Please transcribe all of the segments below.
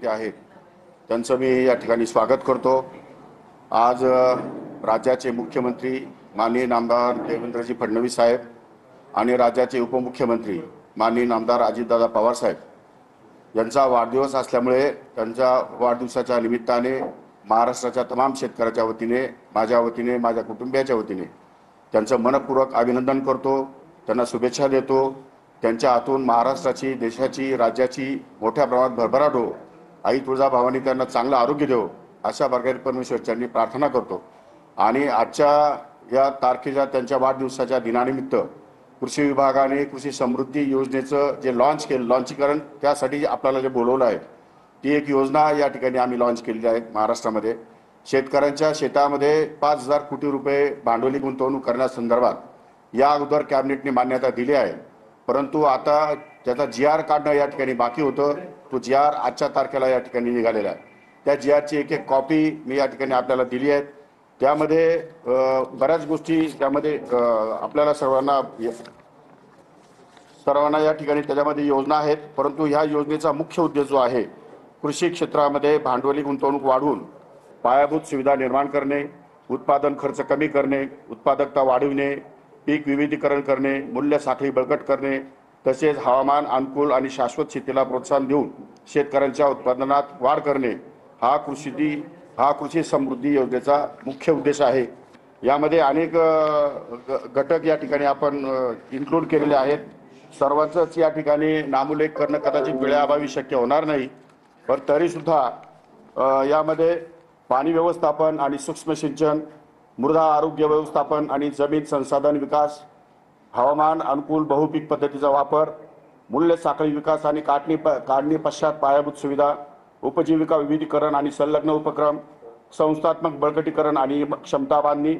प्रतिनिधी आहेत त्यांचं मी या ठिकाणी स्वागत करतो। आज राज्याचे मुख्यमंत्री माननीय नामदार देवेंद्रजी फडणवीस साहेब आणि राज्याचे उपमुख्यमंत्री माननीय नामदार अजितदादा पवार साहेब यांचा वाढदिवस असल्यामुळे त्यांच्या वाढदिवसाच्या निमित्ताने महाराष्ट्राच्या तमाम शेतकऱ्याच्या वतीने, माझ्या वतीने, माझ्या कुटुंबियाच्या वतीने त्यांचं मनपूर्वक अभिनंदन करतो, त्यांना शुभेच्छा देतो। त्यांच्या हातून महाराष्ट्राची, देशाची, राज्याची मोठ्या प्रमाणात भरभराट हो, आई तुळजाभवानी त्यांना चांगलं आरोग्य देवो अशा प्रकारे परमेश्वरांनी प्रार्थना करतो। आणि आजच्या या तारखेच्या त्यांच्या वाढदिवसाच्या दिनानिमित्त कृषी विभागाने कृषी समृद्धी योजनेचं जे लॉन्चीकरण त्यासाठी आपल्याला जे बोलवलं आहे ती एक योजना या ठिकाणी आम्ही लॉन्च केलेली आहे। महाराष्ट्रामध्ये शेतकऱ्यांच्या शेतामध्ये 5,000 कोटी रुपये भांडवली गुंतवणूक करण्यासंदर्भात या अगोदर कॅबिनेटने मान्यता दिली आहे, परंतु आता त्याचा GR काढणं या ठिकाणी बाकी होतं। तो GR आजच्या तारखेला या ठिकाणी निघालेला आहे। त्या GRची एक कॉपी मी या ठिकाणी आपल्याला दिली आहे। त्यामध्ये बऱ्याच गोष्टी त्यामध्ये आपल्याला सर्वांना या ठिकाणी त्याच्यामध्ये योजना आहेत, परंतु ह्या योजनेचा मुख्य उद्देश जो आहे कृषी क्षेत्रामध्ये भांडवली गुंतवणूक वाढवून पायाभूत सुविधा निर्माण करणे, उत्पादन खर्च कमी करणे, उत्पादकता वाढविणे, पीक विविधीकरण करणे, मूल्य साखळी बळकट करणे, तसेच हवामान अनुकूल आणि शाश्वत शेतीला प्रोत्साहन देऊन शेतकऱ्यांच्या उत्पादनात वाढ करणे हा कृषी समृद्धी योजनेचा मुख्य उद्देश आहे। यामध्ये अनेक घटक या ठिकाणी आपण इन्क्लूड केलेले आहेत। सर्वांचंच या ठिकाणी नामोल्लेख करणं कदाचित वेळेअभावी शक्य होणार नाही, पण तरी सुद्धा यामध्ये पाणी व्यवस्थापन आणि सूक्ष्म सिंचन, मृदा आरोग्य व्यवस्थापन आणि जमीन संसाधन विकास, हवामान अनुकूल बहुपीक पद्धतीचा वापर, मूल्य साखळी विकास आणि काढणी पश्चात पायाभूत सुविधा, उपजीविका विविधीकरण आणि संलग्न उपक्रम, संस्थात्मक बळकटीकरण आणि क्षमता बांधणी,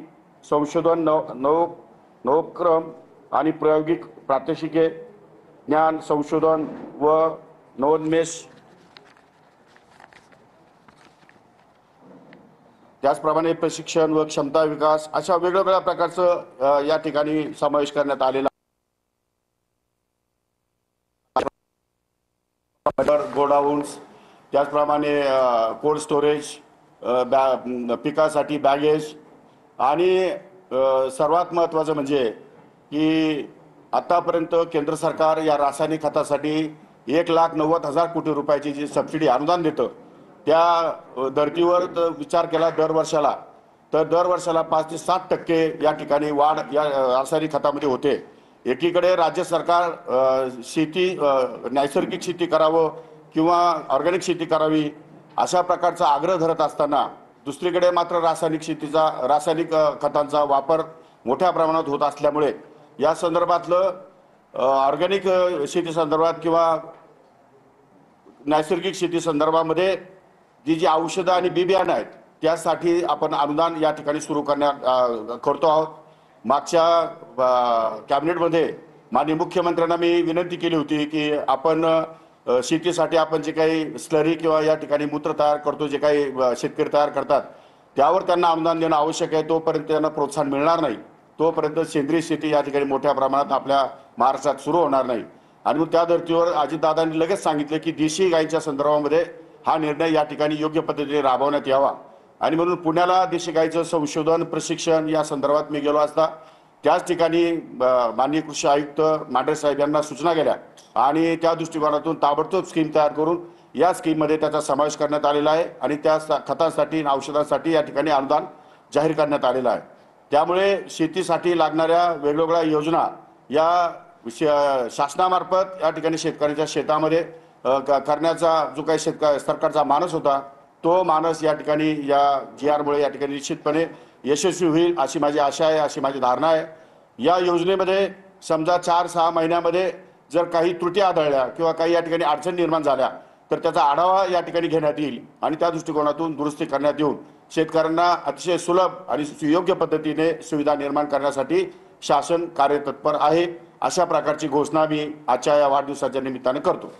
संशोधन, नवोपक्रम आणि प्रायोगिक प्रात्यक्षिके, ज्ञान संशोधन व नवोन्मेष, त्याचप्रमाणे प्रशिक्षण व क्षमता विकास अशा वेगवेगळ्या प्रकारचं या ठिकाणी समावेश करण्यात आलेला गोडाऊन्स, त्याचप्रमाणे कोल्ड स्टोरेज, पिकासाठी बॅगेज आणि सर्वात महत्त्वाचं म्हणजे की आतापर्यंत केंद्र सरकार या रासायनिक खतासाठी 1,90,000 कोटी रुपयाची जी सबसिडी अनुदान देतं त्या धर्तीवर विचार केला दर वर्षाला 5 ते 7% या ठिकाणी वाढ या रासायनिक खतामध्ये होते। एकीकडे राज्य सरकार नैसर्गिक शेती करावं किंवा ऑर्गॅनिक शेती करावी अशा प्रकारचा आग्रह धरत असताना दुसरीकडे मात्र रासायनिक खतांचा वापर मोठ्या प्रमाणात होत असल्यामुळे या संदर्भातलं ऑर्गॅनिक शेती संदर्भात किंवा नैसर्गिक शेती संदर्भामध्ये जी औषधं आणि बी बियाणं आहेत त्यासाठी आपण अनुदान या ठिकाणी सुरू करतो आहोत। मागच्या कॅबिनेटमध्ये माननीय मुख्यमंत्र्यांना मी विनंती केली होती की आपण शेतीसाठी आपण जे काही स्लरी किंवा या ठिकाणी मूत्र तयार करतो, जे काही शेतकरी तयार करतात त्यावर त्यांना अनुदान देणं आवश्यक आहे। तोपर्यंत त्यांना प्रोत्साहन मिळणार नाही, तोपर्यंत सेंद्रिय शेती या ठिकाणी मोठ्या प्रमाणात आपल्या महाराष्ट्रात सुरू होणार नाही। आणि मग त्या धर्तीवर अजितदादांनी लगेच सांगितले की देशी गायीच्या संदर्भामध्ये हा निर्णय या ठिकाणी योग्य पद्धतीने राबवण्यात यावा आणि म्हणून पुण्याला देशी गायीचं संशोधन प्रशिक्षण या संदर्भात मी गेलो असता त्याच ठिकाणी माननीय कृषी आयुक्त मांढरे साहेब यांना सूचना केल्या आणि त्या दृष्टिकोनातून ताबडतोब स्कीम तयार करून या स्कीममध्ये त्याचा समावेश करण्यात आलेला आहे आणि त्या खतांसाठी आणि औषधांसाठी या ठिकाणी अनुदान जाहीर करण्यात आलेलं आहे। त्यामुळे शेतीसाठी लागणाऱ्या वेगवेगळ्या योजना या शासनामार्फत या ठिकाणी शेतकऱ्यांच्या शेतामध्ये करण्याचा जो काही सरकारचा मानस होता तो मानस या ठिकाणी या GR मुळे या ठिकाणी निश्चितपणे यशस्वी होईल अशी माझी आशा आहे, अशी माझी धारणा आहे। या योजनेमध्ये समजा 4-6 महिन्यामध्ये जर काही त्रुटी आढळल्या किंवा काही या ठिकाणी अडचणी निर्माण झाल्या तर त्याचा आढावा या ठिकाणी घेण्यात येईल आणि त्या दृष्टिकोनातून दुरुस्ती करण्यात येऊन शेतकऱ्यांना अतिशय सुलभ आणि सुयोग्य पद्धतीने सुविधा निर्माण करण्यासाठी शासन कार्यतत्पर आहे। अशा प्रकारची घोषणा मी आजच्या या वाढदिवसाच्या निमित्ताने करतो।